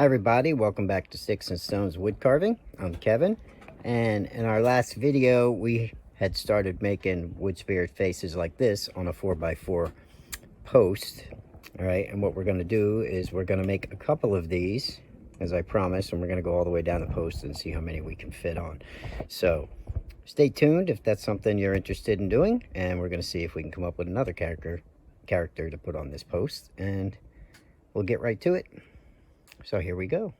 Hi everybody, welcome back to Sticks and Stones Wood Carving. I'm Kevin, and in our last video we had started making wood spirit faces like this on a 4x4 post. Alright, and what we're going to do is we're going to make a couple of these, as I promised, and we're going to go all the way down the post and see how many we can fit on. So stay tuned if that's something you're interested in doing, and we're going to see if we can come up with another character to put on this post, and we'll get right to it. So here we go.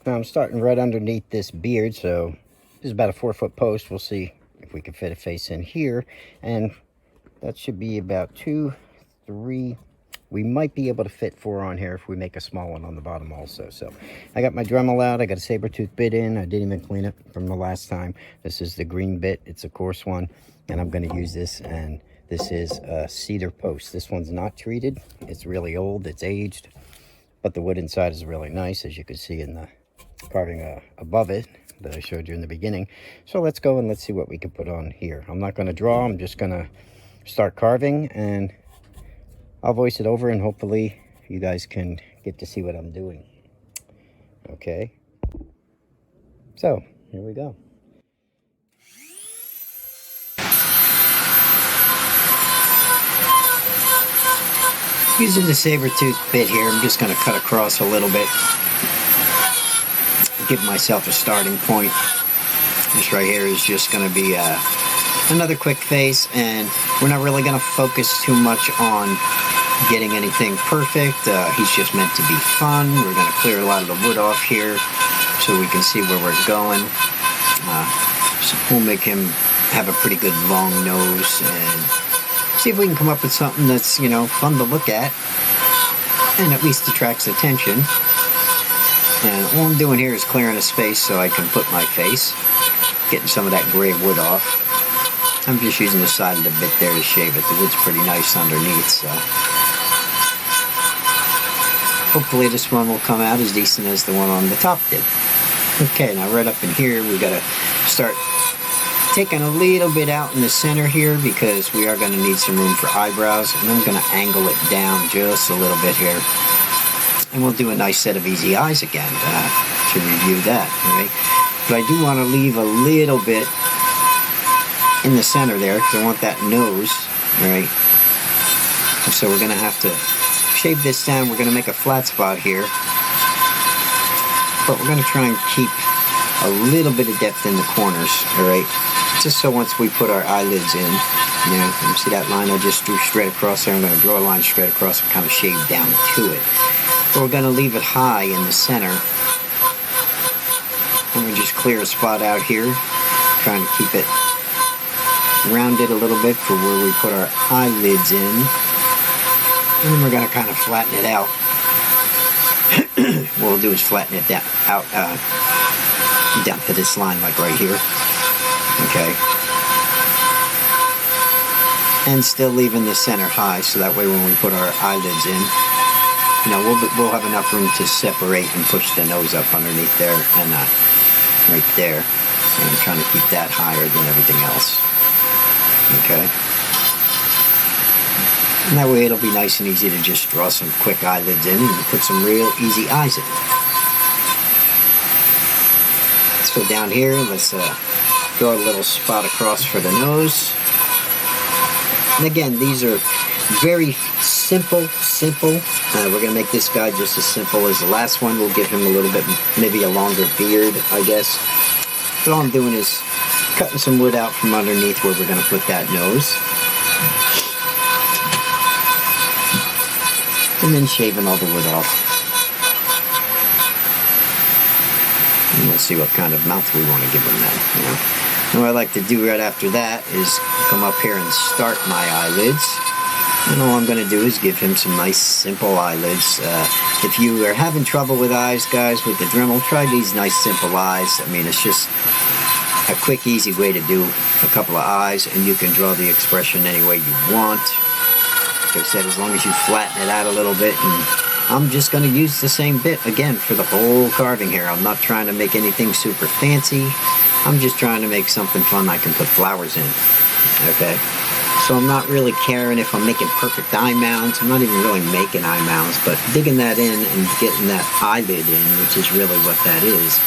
Now I'm starting right underneath this beard, so this is about a 4-foot post. We'll see if we can fit a face in here, and that should be about 2, 3. We might be able to fit 4 on here if we make a small one on the bottom also. So I got my Dremel out. I got a saber tooth bit in. I didn't even clean it from the last time. This is the green bit. It's a coarse one, and I'm going to use this. And this is a cedar post. This one's not treated. It's really old. It's aged. But the wood inside is really nice, as you can see in the carving above it that I showed you in the beginning. So let's go and let's see what we can put on here. I'm not going to draw. I'm just going to start carving, and I'll voice it over, and hopefully you guys can get to see what I'm doing. Okay. So here we go. Using the saber tooth bit here, I'm just going to cut across a little bit. Give myself a starting point. This right here is just going to be another quick face, and we're not really going to focus too much on getting anything perfect. He's just meant to be fun. We're going to clear a lot of the wood off here so we can see where we're going. So we'll make him have a pretty good long nose and see if we can come up with something that's, you know, fun to look at and at least attracts attention. And all I'm doing here is clearing a space so I can put my face, getting some of that gray wood off. I'm just using the side of the bit there to shave it. The wood's pretty nice underneath, so hopefully this one will come out as decent as the one on the top did. Okay, now right up in here we gotta start taking a little bit out in the center here because we are going to need some room for eyebrows, and I'm going to angle it down just a little bit here, and we'll do a nice set of easy eyes again to review that. All right, but I do want to leave a little bit in the center there because I want that nose. All right, so we're going to have to shave this down. We're going to make a flat spot here, but we're going to try and keep a little bit of depth in the corners. All right, just so once we put our eyelids in, you know, you see that line I just drew straight across there? I'm going to draw a line straight across and kind of shave down to it. But we're going to leave it high in the center. And we just clear a spot out here, trying to keep it rounded a little bit for where we put our eyelids in. And then we're going to kind of flatten it out. What we'll do is flatten it down to this line, like right here. Okay, and still leaving the center high, so that way when we put our eyelids in, you know, we'll have enough room to separate and push the nose up underneath there and right there. And I'm trying to keep that higher than everything else. Okay, and that way it'll be nice and easy to just draw some quick eyelids in and put some real easy eyes in. Let's go down here. Let's draw a little spot across for the nose. And again, these are very simple. We're going to make this guy just as simple as the last one. We'll give him a little bit, maybe a longer beard, I guess. But all I'm doing is cutting some wood out from underneath where we're going to put that nose. And then shaving all the wood off. And we'll see what kind of mouth we want to give him then, you know. And what I like to do right after that is come up here and start my eyelids. And all I'm going to do is give him some nice, simple eyelids. If you are having trouble with eyes, guys, with the Dremel, try these nice, simple eyes. I mean, it's just a quick, easy way to do a couple of eyes, and you can draw the expression any way you want. Like I said, as long as you flatten it out a little bit. And I'm just going to use the same bit again for the whole carving here. I'm not trying to make anything super fancy. I'm just trying to make something fun I can put flowers in. Okay, So I'm not really caring if I'm making perfect eye mounts. I'm not even really making eye mounts, but digging that in and getting that eyelid in, which is really what that is,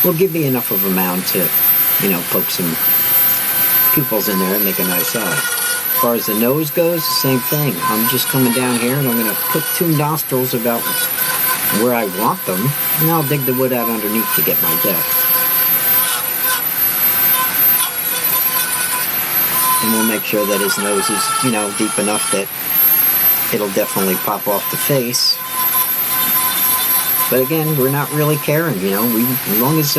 will give me enough of a mound to, you know, poke some pupils in there and make a nice eye. As far as the nose goes, the same thing. I'm just coming down here and I'm going to put 2 nostrils about where I want them, and I'll dig the wood out underneath to get my depth. And we'll make sure that his nose is, you know, deep enough that it'll definitely pop off the face. But again, we're not really caring, you know. As long as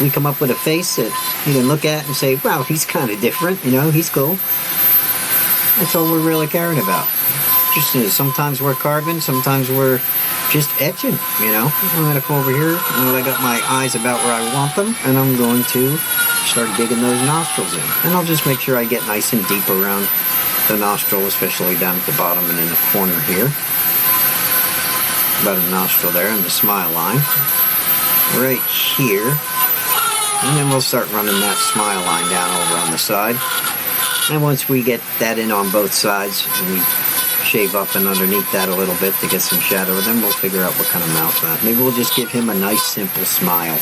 we come up with a face that you can look at and say, wow, he's kind of different, you know, he's cool. That's all we're really caring about. Just, you know, sometimes we're carving, sometimes we're just etching, you know. I'm going to come over here, and I got my eyes about where I want them, and I'm going to start digging those nostrils in. And I'll just make sure I get nice and deep around the nostril, especially down at the bottom and in the corner here. About a nostril there and the smile line. Right here. And then we'll start running that smile line down over on the side. And once we get that in on both sides, and we shave up and underneath that a little bit to get some shadow, then we'll figure out what kind of mouth that. Maybe we'll just give him a nice simple smile,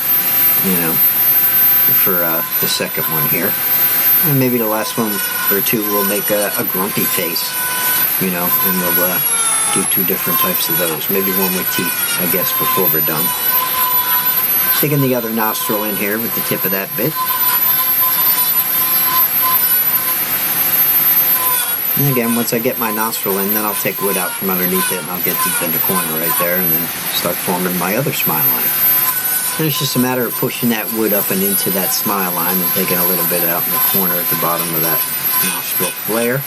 you know, for the second one here. And maybe the last one or two we'll make a grumpy face, you know, and we'll do 2 different types of those. Maybe one with teeth, I guess, before we're done. Digging the other nostril in here with the tip of that bit. And again, once I get my nostril in, then I'll take wood out from underneath it, and I'll get deep in the corner right there, and then start forming my other smile line. And it's just a matter of pushing that wood up and into that smile line and taking a little bit out in the corner at the bottom of that nostril flare.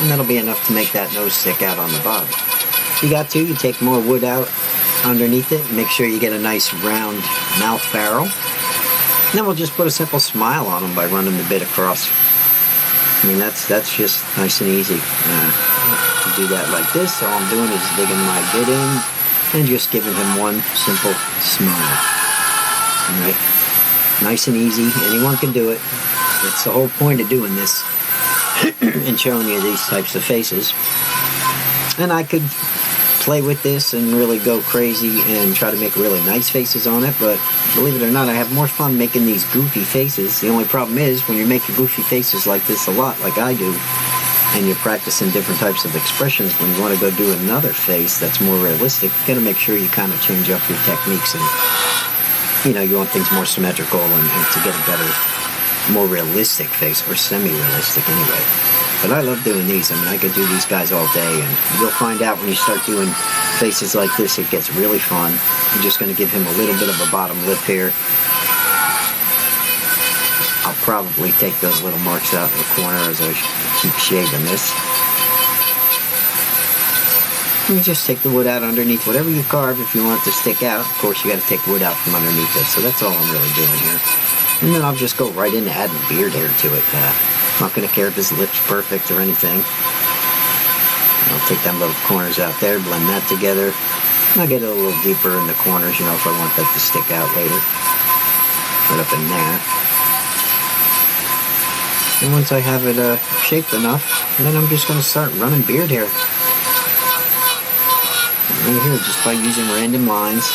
And that'll be enough to make that nose stick out on the bottom. If you got to, you take more wood out underneath it and make sure you get a nice round mouth barrel. And then we'll just put a simple smile on them by running the bit across. I mean, that's just nice and easy. To do that like this, all I'm doing is digging my bit in and just giving him one simple smile. All right, nice and easy. Anyone can do it. That's the whole point of doing this and showing you these types of faces. And I could play with this and really go crazy and try to make really nice faces on it, but believe it or not, I have more fun making these goofy faces. The only problem is when you're making goofy faces like this a lot, like I do, and you're practicing different types of expressions, when you want to go do another face that's more realistic, you gotta make sure you kind of change up your techniques, and you know, you want things more symmetrical and to get a better, more realistic face, or semi-realistic anyway. But I love doing these. I mean, I could do these guys all day, and you'll find out when you start doing faces like this, it gets really fun. I'm just going to give him a little bit of a bottom lip here. I'll probably take those little marks out in the corner as I keep shaving this. You just take the wood out underneath whatever you carve. If you want it to stick out, of course, you got to take wood out from underneath it. So that's all I'm really doing here. And then I'll just go right into adding beard hair to it. I'm not going to care if his lip's perfect or anything. I'll take them little corners out there, blend that together. And I'll get it a little deeper in the corners, you know, if I want that to stick out later. Right up in there. And once I have it shaped enough, then I'm just going to start running beard hair. Right here, just by using random lines.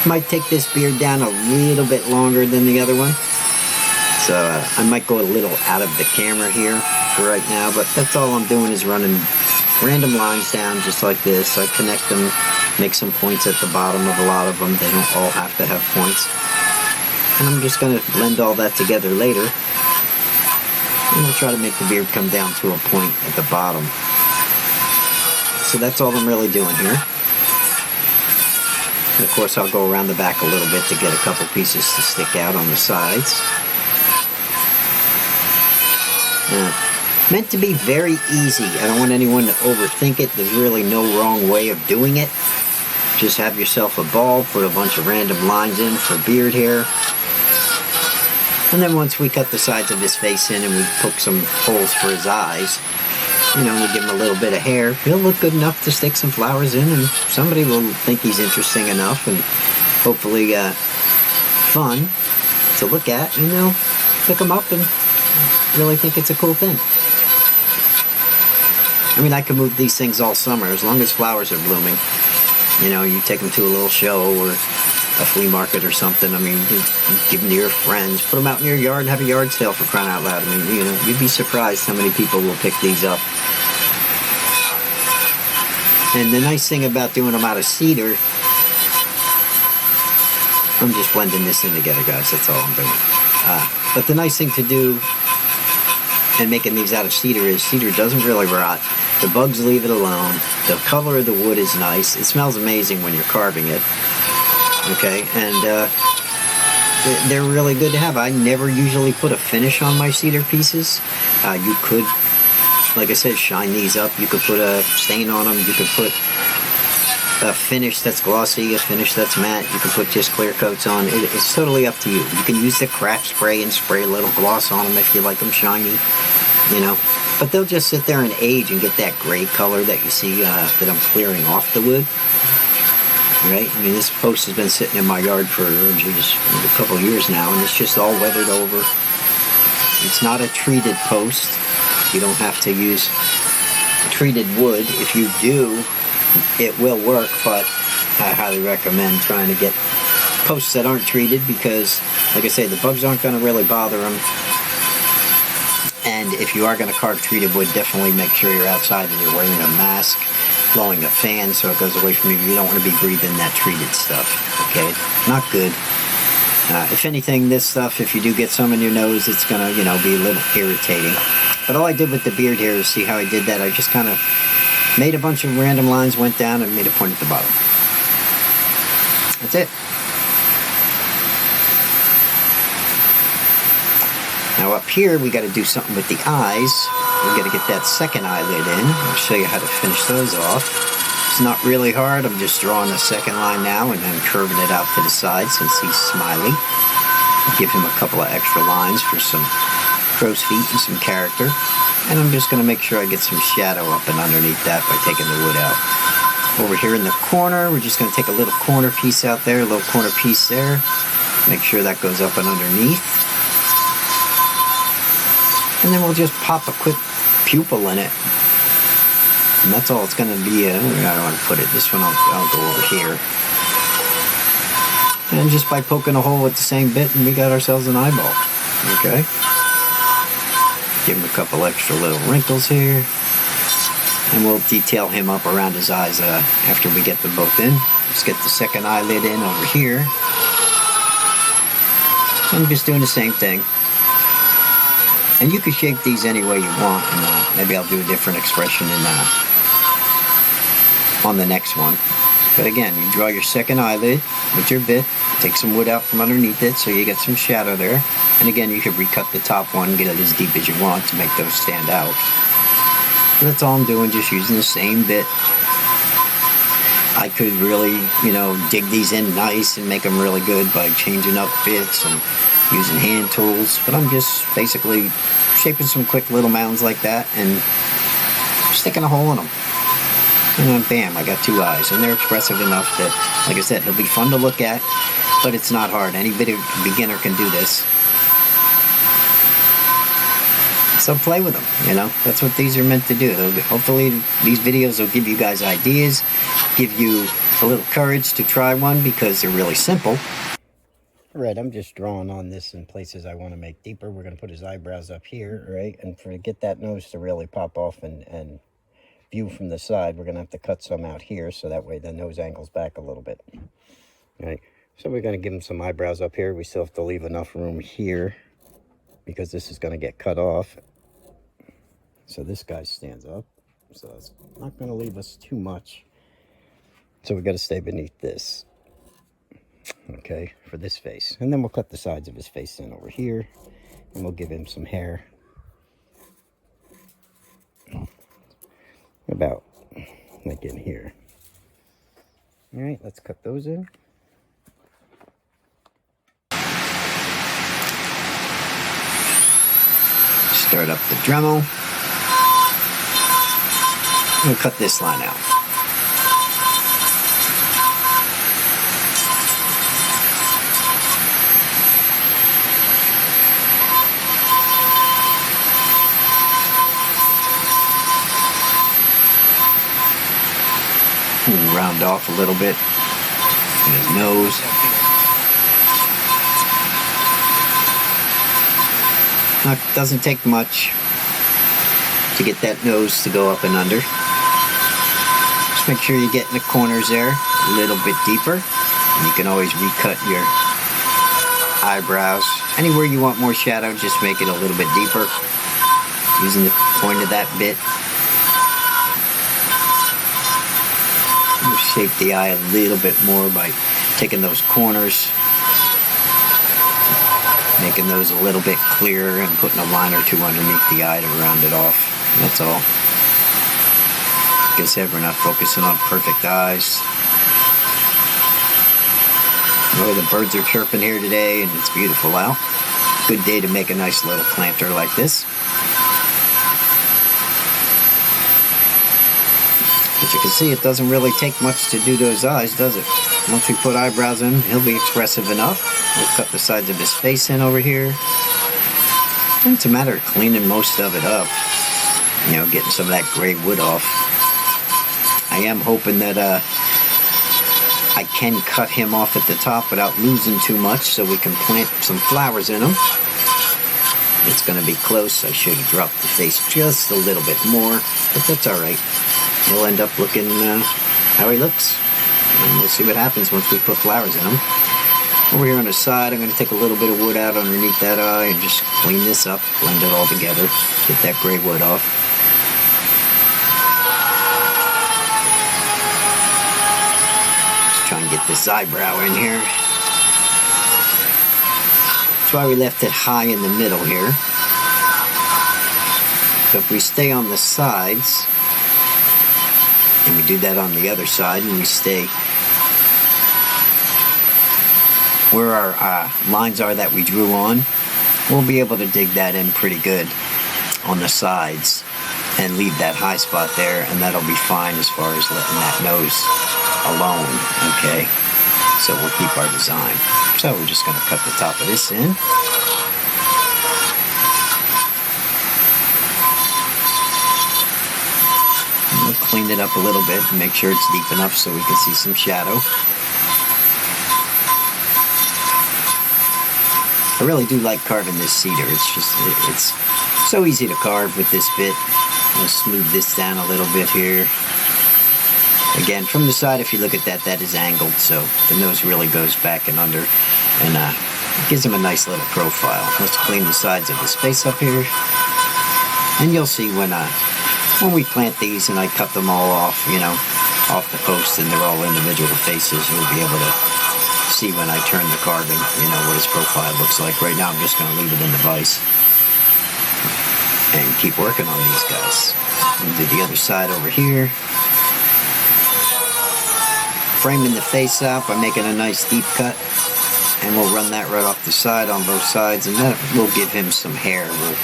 Might take this beard down a little bit longer than the other one. So I might go a little out of the camera here for right now, but that's all I'm doing is running random lines down just like this. I connect them, make some points at the bottom of a lot of them. They don't all have to have points. And I'm just going to blend all that together later. And I'll try to make the beard come down to a point at the bottom. So that's all I'm really doing here. And of course, I'll go around the back a little bit to get a couple pieces to stick out on the sides. Meant to be very easy. I don't want anyone to overthink it. There's really no wrong way of doing it. Just have yourself a ball, put a bunch of random lines in for beard hair. And then once we cut the sides of his face in and we poke some holes for his eyes, you know, we give him a little bit of hair, he'll look good enough to stick some flowers in, and somebody will think he's interesting enough and hopefully fun to look at, and they'll pick him up and really think it's a cool thing. I mean, I can move these things all summer as long as flowers are blooming. You know, you take them to a little show or a flea market or something. I mean, you give them to your friends, put them out in your yard and have a yard sale, for crying out loud. I mean, you know, you'd be surprised how many people will pick these up. And the nice thing about doing them out of cedar, I'm just blending this in together, guys. That's all I'm doing. But the nice thing to do and making these out of cedar is cedar doesn't really rot. The bugs leave it alone. The color of the wood is nice. It smells amazing when you're carving it. Okay, and they're really good to have. I never usually put a finish on my cedar pieces. You could, like I said, shine these up. You could put a stain on them. You could put a finish that's glossy, a finish that's matte. You can put just clear coats on. It's totally up to you. You can use the craft spray and spray a little gloss on them if you like them shiny, you know. But they'll just sit there and age and get that gray color that you see that I'm clearing off the wood. Right? I mean, this post has been sitting in my yard for, a couple of years now, and it's just all weathered over. It's not a treated post. You don't have to use treated wood. If you do, it will work, but I highly recommend trying to get posts that aren't treated because, like I say, the bugs aren't going to really bother them. And if you are going to carve treated wood, definitely make sure you're outside and you're wearing a mask, blowing a fan so it goes away from you. You don't want to be breathing that treated stuff, okay? Not good. If anything, this stuff, if you do get some in your nose, it's going to, you know, be a little irritating. But all I did with the beard here is see how I did that. I just kind of made a bunch of random lines, went down, and made a point at the bottom. That's it. Now up here, we got to do something with the eyes. We got to get that second eyelid in. I'll show you how to finish those off. It's not really hard. I'm just drawing a second line now and then curving it out to the side since he's smiley. Give him a couple of extra lines for some crow's feet and some character. And I'm just going to make sure I get some shadow up and underneath that by taking the wood out. Over here in the corner, we're just going to take a little corner piece out there, a little corner piece there. Make sure that goes up and underneath. And then we'll just pop a quick pupil in it. And that's all it's going to be. I don't want to put it. This one I'll go over here. And just by poking a hole with the same bit, and we got ourselves an eyeball. Okay? Give him a couple extra little wrinkles here. And we'll detail him up around his eyes after we get them both in. Let's get the second eyelid in over here. I'm just doing the same thing. And you can shape these any way you want. And maybe I'll do a different expression on the next one. But again, you draw your second eyelid with your bit. Take some wood out from underneath it so you get some shadow there. And again, you could recut the top one, get it as deep as you want to make those stand out. And that's all I'm doing, just using the same bit. I could really, you know, dig these in nice and make them really good by changing up bits and using hand tools. But I'm just basically shaping some quick little mounds like that and sticking a hole in them. And then bam, I got two eyes. And they're expressive enough that, like I said, he'll be fun to look at, but it's not hard. Any beginner can do this. So play with them, you know. That's what these are meant to do. Hopefully these videos will give you guys ideas, give you a little courage to try one because they're really simple. Right, I'm just drawing on this in places I want to make deeper. We're going to put his eyebrows up here, right? And to get that nose to really pop off and view from the side, we're going to have to cut some out here so that way the nose angles back a little bit. Right, so we're going to give him some eyebrows up here. We still have to leave enough room here because this is going to get cut off. So this guy stands up, so it's not going to leave us too much. So we got to stay beneath this, okay, for this face. And then we'll cut the sides of his face in over here, and we'll give him some hair. About like in here. All right, let's cut those in. Start up the Dremel. I'm going to cut this line out. Round off a little bit. And his nose. Now, it doesn't take much to get that nose to go up and under. Just make sure you get in the corners there a little bit deeper. And you can always recut your eyebrows. Anywhere you want more shadow, just make it a little bit deeper using the point of that bit. Shape the eye a little bit more by taking those corners, making those a little bit clearer, and putting a line or two underneath the eye to round it off. That's all. Like I said, we're not focusing on perfect eyes. Oh, the birds are chirping here today, and it's beautiful out. Good day to make a nice little planter like this. As you can see, it doesn't really take much to do those eyes, does it? Once we put eyebrows in, he'll be expressive enough. We'll cut the sides of his face in over here. And it's a matter of cleaning most of it up. You know, getting some of that gray wood off. I am hoping that I can cut him off at the top without losing too much, so we can plant some flowers in him. It's going to be close. I should have dropped the face just a little bit more, but that's all right. He'll end up looking how he looks. And we'll see what happens once we put flowers in him. Over here on the side, I'm going to take a little bit of wood out underneath that eye and just clean this up, blend it all together, get that gray wood off. Just try and get this eyebrow in here. That's why we left it high in the middle here. So if we stay on the sides, and we do that on the other side, and we stay where our lines are that we drew on, we'll be able to dig that in pretty good on the sides and leave that high spot there, and that'll be fine as far as letting that nose alone, okay? So we'll keep our design. So we're just going to cut the top of this in. Clean it up a little bit and make sure it's deep enough so we can see some shadow. I really do like carving this cedar. It's so easy to carve with this bit. I'll smooth this down a little bit here. Again, from the side, if you look at that, that is angled, so the nose really goes back and under, and gives him a nice little profile. Let's clean the sides of his face up here, and you'll see when we plant these and I cut them all off, you know, off the post, and they're all individual faces, you'll be able to see when I turn the carving, you know, what his profile looks like. Right now I'm just going to leave it in the vise and keep working on these guys. And do the other side over here. Framing the face out by making a nice deep cut, and we'll run that right off the side on both sides, and that will give him some hair. We'll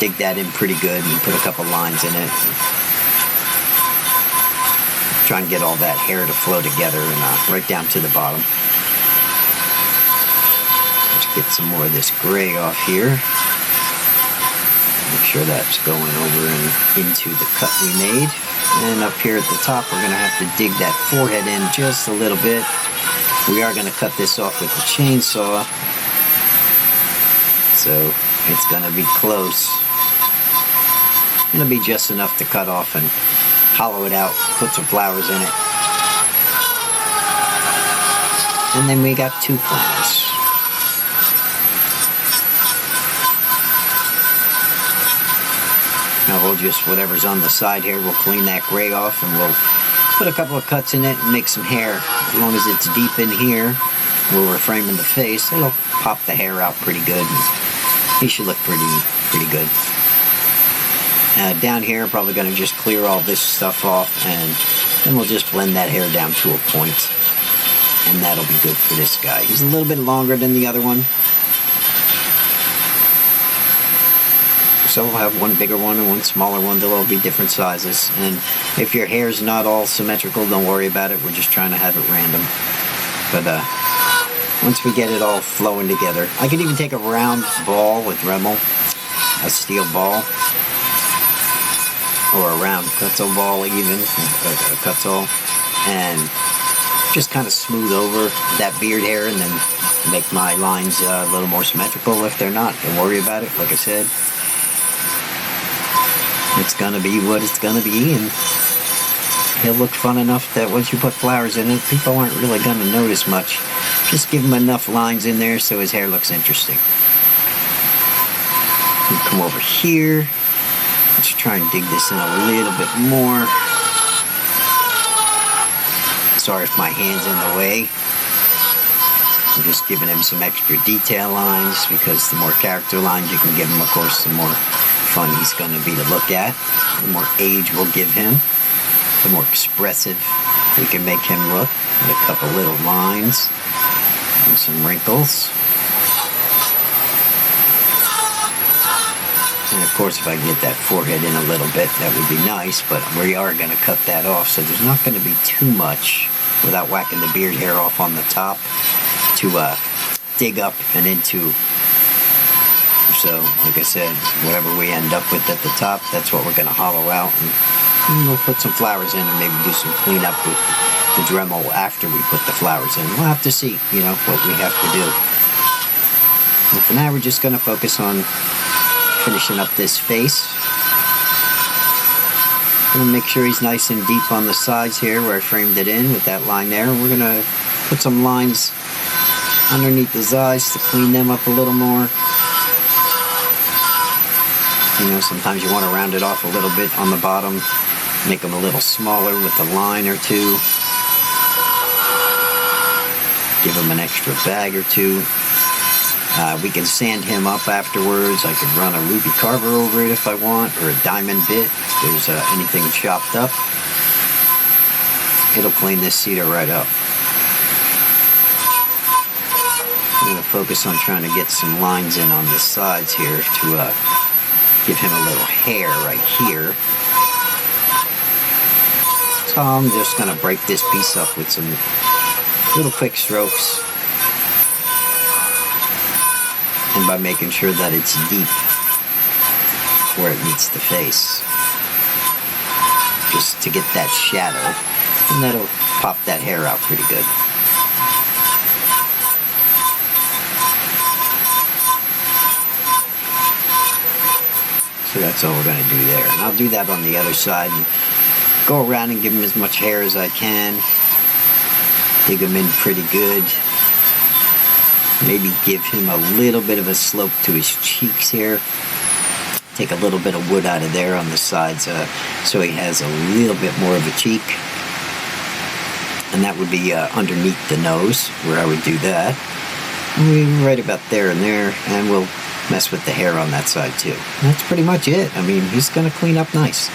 dig that in pretty good and put a couple lines in it. Try and get all that hair to flow together and right down to the bottom. Let's get some more of this gray off here. Make sure that's going over and into the cut we made. And up here at the top, we're going to have to dig that forehead in just a little bit. We are going to cut this off with the chainsaw, so it's going to be close. It'll be just enough to cut off and hollow it out, put some flowers in it. And then we got two planters. Now we'll just, whatever's on the side here, we'll clean that gray off and we'll put a couple of cuts in it and make some hair. As long as it's deep in here, where we're framing the face, it'll pop the hair out pretty good. He should look pretty good. Down here, probably going to just clear all this stuff off, and then we'll just blend that hair down to a point, and that'll be good for this guy. He's a little bit longer than the other one, so we'll have one bigger one and one smaller one. They'll all be different sizes, and if your hair's not all symmetrical, don't worry about it. We're just trying to have it random. But once we get it all flowing together, I could even take a round ball with Dremel, a steel ball, or a round Cutzel ball even, a Cutzel, and just kind of smooth over that beard hair, and then make my lines a little more symmetrical. If they're not, don't worry about it. Like I said, it's gonna be what it's gonna be, and he'll look fun enough that once you put flowers in it, people aren't really gonna notice much. Just give him enough lines in there so his hair looks interesting. We'll come over here. Let's try and dig this in a little bit more. Sorry if my hand's in the way. I'm just giving him some extra detail lines, because the more character lines you can give him, of course, the more fun he's going to be to look at. The more age we'll give him, the more expressive we can make him look. With a couple little lines and some wrinkles. And of course, if I can get that forehead in a little bit, that would be nice, but we are going to cut that off, so there's not going to be too much without whacking the beard hair off on the top to dig up and into. So, like I said, whatever we end up with at the top, that's what we're going to hollow out, and we'll put some flowers in and maybe do some cleanup with the Dremel after we put the flowers in. We'll have to see, you know, what we have to do. But for now, we're just going to focus on finishing up this face. Gonna make sure he's nice and deep on the sides here where I framed it in with that line there. We're gonna put some lines underneath his eyes to clean them up a little more. You know, sometimes you want to round it off a little bit on the bottom, make them a little smaller with a line or two. Give him an extra bag or two. We can sand him up afterwards. I could run a ruby carver over it if I want, or a diamond bit. If there's anything chopped up, it'll clean this cedar right up. I'm going to focus on trying to get some lines in on the sides here to give him a little hair right here. So I'm just going to break this piece up with some little quick strokes. And by making sure that it's deep where it meets the face. Just to get that shadow. And that'll pop that hair out pretty good. So that's all we're going to do there. And I'll do that on the other side. And go around and give him as much hair as I can. Dig him in pretty good. Maybe give him a little bit of a slope to his cheeks here. Take a little bit of wood out of there on the sides so he has a little bit more of a cheek. And that would be underneath the nose where I would do that. And right about there and there, and we'll mess with the hair on that side too. And that's pretty much it. I mean, he's going to clean up nice.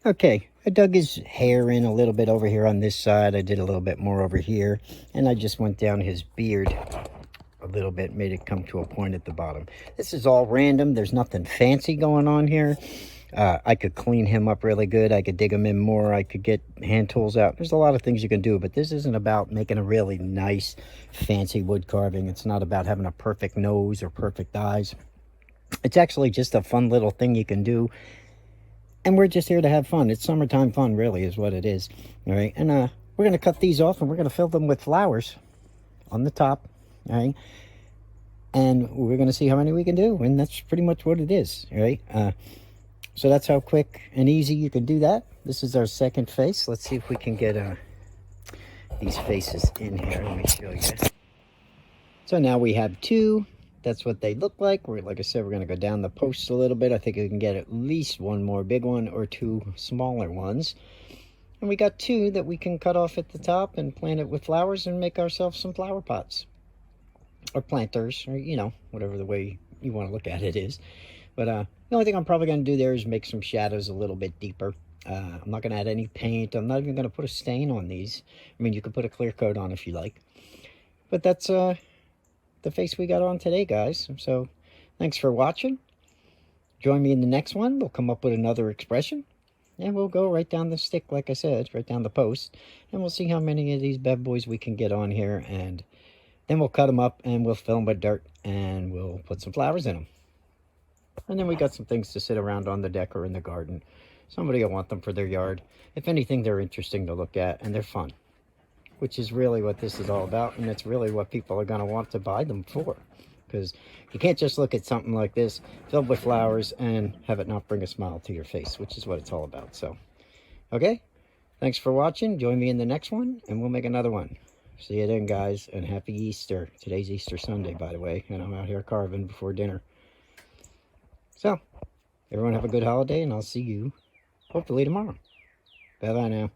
Okay. I dug his hair in a little bit over here on this side. I did a little bit more over here. And I just went down his beard a little bit, made it come to a point at the bottom. This is all random. There's nothing fancy going on here. I could clean him up really good. I could dig him in more. I could get hand tools out. There's a lot of things you can do, but this isn't about making a really nice, fancy wood carving. It's not about having a perfect nose or perfect eyes. It's actually just a fun little thing you can do. And we're just here to have fun. It's summertime fun, really, is what it is. All right, and we're going to cut these off, and we're going to fill them with flowers on the top. All right, and we're going to see how many we can do, and that's pretty much what it is. All right, so that's how quick and easy you can do that. This is our second face. Let's see if we can get these faces in here. Let me show you. So now we have two. That's what they look like. Like I said, we're going to go down the posts a little bit. I think we can get at least one more big one or two smaller ones. And we got two that we can cut off at the top and plant it with flowers and make ourselves some flower pots. Or planters, or, you know, whatever the way you want to look at it is. But the only thing I'm probably going to do there is make some shadows a little bit deeper. I'm not going to add any paint. I'm not even going to put a stain on these. I mean, you could put a clear coat on if you like. But that's the face we got on today, guys. So thanks for watching. Join me in the next one. We'll come up with another expression, and we'll go right down the stick, like I said, right down the post, and we'll see how many of these bad boys we can get on here, and then we'll cut them up and we'll fill them with dirt and we'll put some flowers in them. And then we got some things to sit around on the deck or in the garden. Somebody will want them for their yard. If anything, they're interesting to look at, and they're fun, which is really what this is all about, and it's really what people are going to want to buy them for. Because you can't just look at something like this filled with flowers and have it not bring a smile to your face, which is what it's all about. So, okay, thanks for watching. Join me in the next one, and we'll make another one. See you then, guys, and happy Easter. Today's Easter Sunday, by the way, and I'm out here carving before dinner. So, everyone have a good holiday, and I'll see you hopefully tomorrow. Bye-bye now.